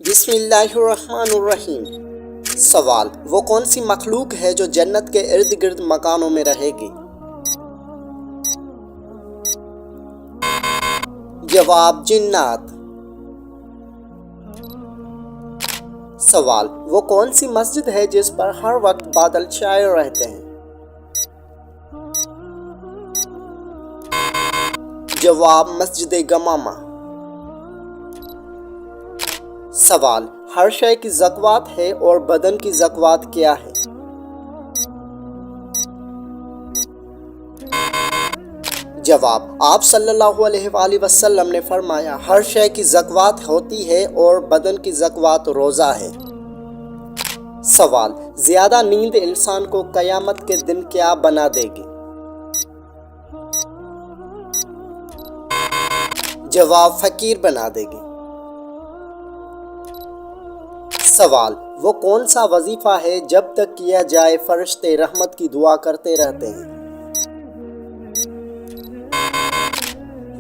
بسم اللہ الرحمن الرحیم۔ سوال: وہ کون سی مخلوق ہے جو جنت کے ارد گرد مکانوں میں رہے گی؟ جواب: جنات۔ سوال: وہ کون سی مسجد ہے جس پر ہر وقت بادل چھائے رہتے ہیں؟ جواب: مسجد گمامہ۔ سوال: ہر شے کی زکوٰۃ ہے اور بدن کی زکوٰۃ کیا ہے؟ جواب: آپ صلی اللہ علیہ وآلہ وسلم نے فرمایا، ہر شے کی زکوٰۃ ہوتی ہے اور بدن کی زکوٰۃ روزہ ہے۔ سوال: زیادہ نیند انسان کو قیامت کے دن کیا بنا دے گی؟ جواب: فقیر بنا دے گی۔ سوال: وہ کون سا وظیفہ ہے جب تک کیا جائے فرشتے رحمت کی دعا کرتے رہتے ہیں؟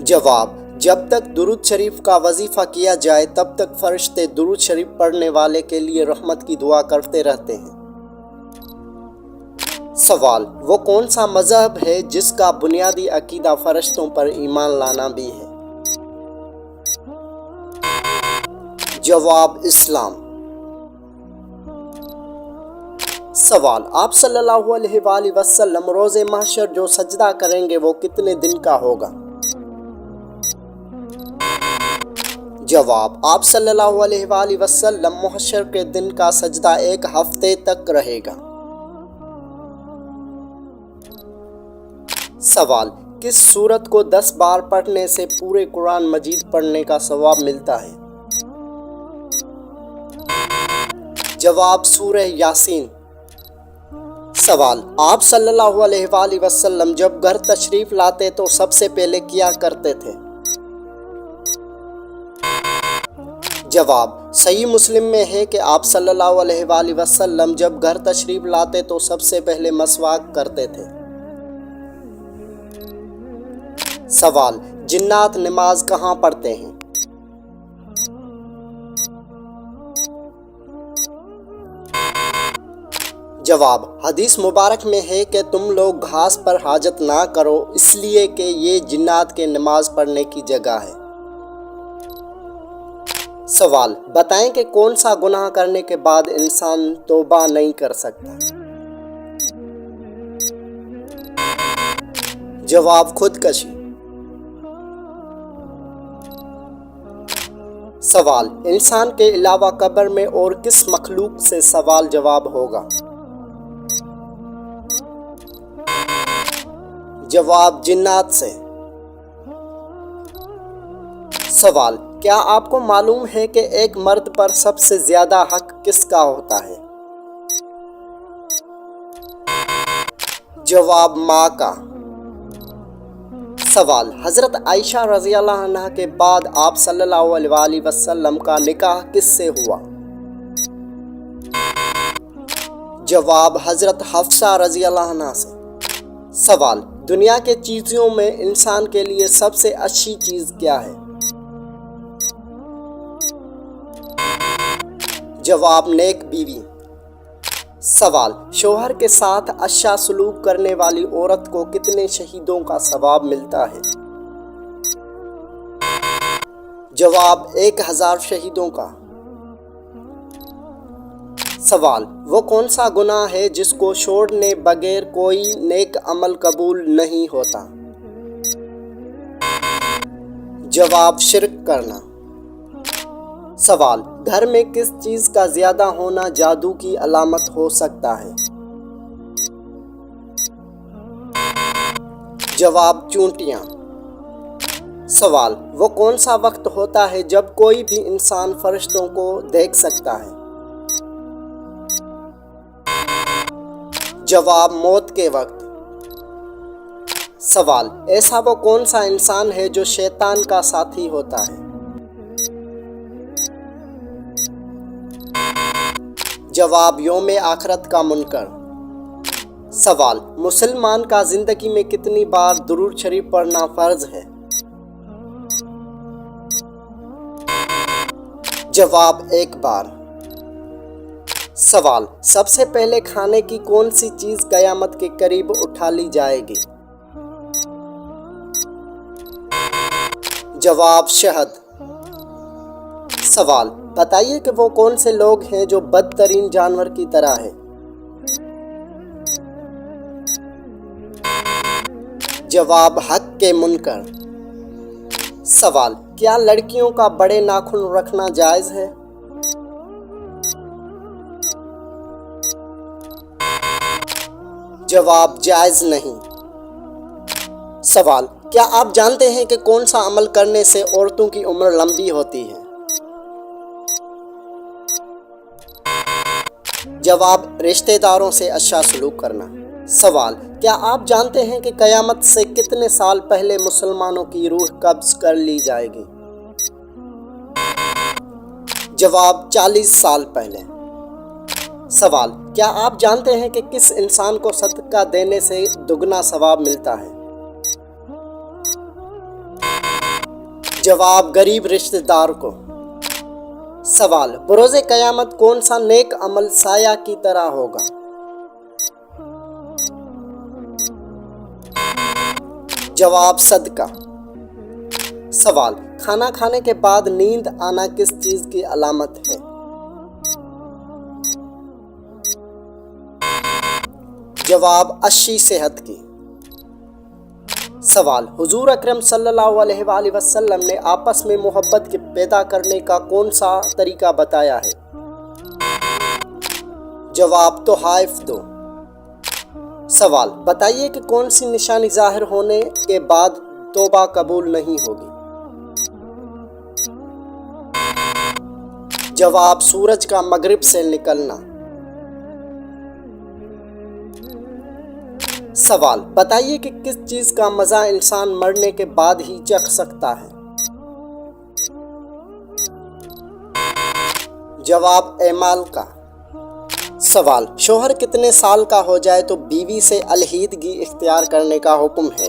جواب: جب تک درود شریف کا وظیفہ کیا جائے تب تک فرشتے درود شریف پڑھنے والے کے لیے رحمت کی دعا کرتے رہتے ہیں۔ سوال: وہ کون سا مذہب ہے جس کا بنیادی عقیدہ فرشتوں پر ایمان لانا بھی ہے؟ جواب: اسلام۔ سوال: آپ صلی اللہ علیہ وآلہ وسلم روز محشر جو سجدہ کریں گے وہ کتنے دن کا ہوگا؟ جواب: آپ صلی اللہ علیہ وآلہ وسلم محشر کے دن کا سجدہ 1 ہفتے تک رہے گا۔ سوال: کس سورت کو 10 بار پڑھنے سے پورے قرآن مجید پڑھنے کا ثواب ملتا ہے؟ جواب: سورہ یاسین۔ سوال: آپ صلی اللہ علیہ وآلہ وسلم جب گھر تشریف لاتے تو سب سے پہلے کیا کرتے تھے؟ جواب: صحیح مسلم میں ہے کہ آپ صلی اللہ علیہ وآلہ وسلم جب گھر تشریف لاتے تو سب سے پہلے مسواک کرتے تھے۔ سوال: جنات نماز کہاں پڑھتے ہیں؟ جواب: حدیث مبارک میں ہے کہ تم لوگ گھاس پر حاجت نہ کرو اس لیے کہ یہ جنات کے نماز پڑھنے کی جگہ ہے۔ سوال: بتائیں کہ کون سا گناہ کرنے کے بعد انسان توبہ نہیں کر سکتا؟ جواب: خودکشی۔ سوال: انسان کے علاوہ قبر میں اور کس مخلوق سے سوال جواب ہوگا؟ جواب: جنات سے۔ سوال: کیا آپ کو معلوم ہے کہ ایک مرد پر سب سے زیادہ حق کس کا ہوتا ہے؟ جواب: ماں کا۔ سوال: حضرت عائشہ رضی اللہ عنہ کے بعد آپ صلی اللہ علیہ وآلہ وسلم کا نکاح کس سے ہوا؟ جواب: حضرت حفصہ رضی اللہ عنہ سے۔ سوال: دنیا کے چیزوں میں انسان کے لیے سب سے اچھی چیز کیا ہے؟ جواب: نیک بیوی۔ سوال: شوہر کے ساتھ اچھا سلوک کرنے والی عورت کو کتنے شہیدوں کا ثواب ملتا ہے؟ جواب: 1000 شہیدوں کا۔ سوال: وہ کون سا گناہ ہے جس کو چھوڑنے بغیر کوئی نیک عمل قبول نہیں ہوتا؟ جواب: شرک کرنا۔ سوال: گھر میں کس چیز کا زیادہ ہونا جادو کی علامت ہو سکتا ہے؟ جواب: چونٹیاں۔ سوال: وہ کون سا وقت ہوتا ہے جب کوئی بھی انسان فرشتوں کو دیکھ سکتا ہے؟ جواب: موت کے وقت۔ سوال: ایسا وہ کون سا انسان ہے جو شیطان کا ساتھی ہوتا ہے؟ جواب: یوم آخرت کا منکر۔ سوال: مسلمان کا زندگی میں کتنی بار درود شریف پڑھنا فرض ہے؟ جواب ایک بار۔ سوال، سب سے پہلے کھانے کی کون سی چیز قیامت کے قریب اٹھا لی جائے گی؟ جواب شہد۔ سوال، بتائیے کہ وہ کون سے لوگ ہیں جو بدترین جانور کی طرح ہے؟ جواب حق کے منکر۔ سوال، کیا لڑکیوں کا بڑے ناخن رکھنا جائز ہے؟ جواب جائز نہیں۔ سوال، کیا آپ جانتے ہیں کہ کون سا عمل کرنے سے عورتوں کی عمر لمبی ہوتی ہے؟ جواب رشتہ داروں سے اچھا سلوک کرنا۔ سوال، کیا آپ جانتے ہیں کہ قیامت سے کتنے سال پہلے مسلمانوں کی روح قبض کر لی جائے گی؟ جواب 40 سال پہلے۔ سوال، کیا آپ جانتے ہیں کہ کس انسان کو صدقہ دینے سے دگنا ثواب ملتا ہے؟ جواب غریب رشتہ دار کو۔ سوال، بروز قیامت کون سا نیک عمل سایہ کی طرح ہوگا؟ جواب صدقہ۔ سوال، کھانا کھانے کے بعد نیند آنا کس چیز کی علامت ہے؟ جواب اچھی صحت کی۔ سوال، حضور اکرم صلی اللہ علیہ وآلہ وسلم نے آپس میں محبت کے پیدا کرنے کا کون سا طریقہ بتایا ہے؟ جواب تحائف دو۔ سوال، بتائیے کہ کون سی نشانی ظاہر ہونے کے بعد توبہ قبول نہیں ہوگی؟ جواب سورج کا مغرب سے نکلنا۔ سوال، بتائیے کہ کس چیز کا مزہ انسان مرنے کے بعد ہی چکھ سکتا ہے؟ جواب اعمال کا۔ سوال، شوہر کتنے سال کا ہو جائے تو بیوی سے علیحدگی اختیار کرنے کا حکم ہے؟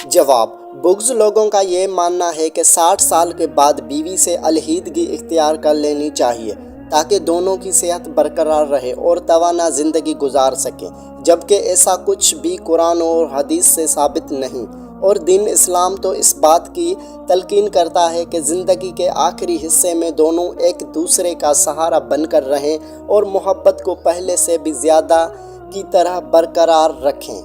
جواب، بغض لوگوں کا یہ ماننا ہے کہ 60 سال کے بعد بیوی سے علیحدگی اختیار کر لینی چاہیے تاکہ دونوں کی صحت برقرار رہے اور توانا زندگی گزار سکیں، جبکہ ایسا کچھ بھی قرآن اور حدیث سے ثابت نہیں، اور دین اسلام تو اس بات کی تلقین کرتا ہے کہ زندگی کے آخری حصے میں دونوں ایک دوسرے کا سہارا بن کر رہیں اور محبت کو پہلے سے بھی زیادہ کی طرح برقرار رکھیں۔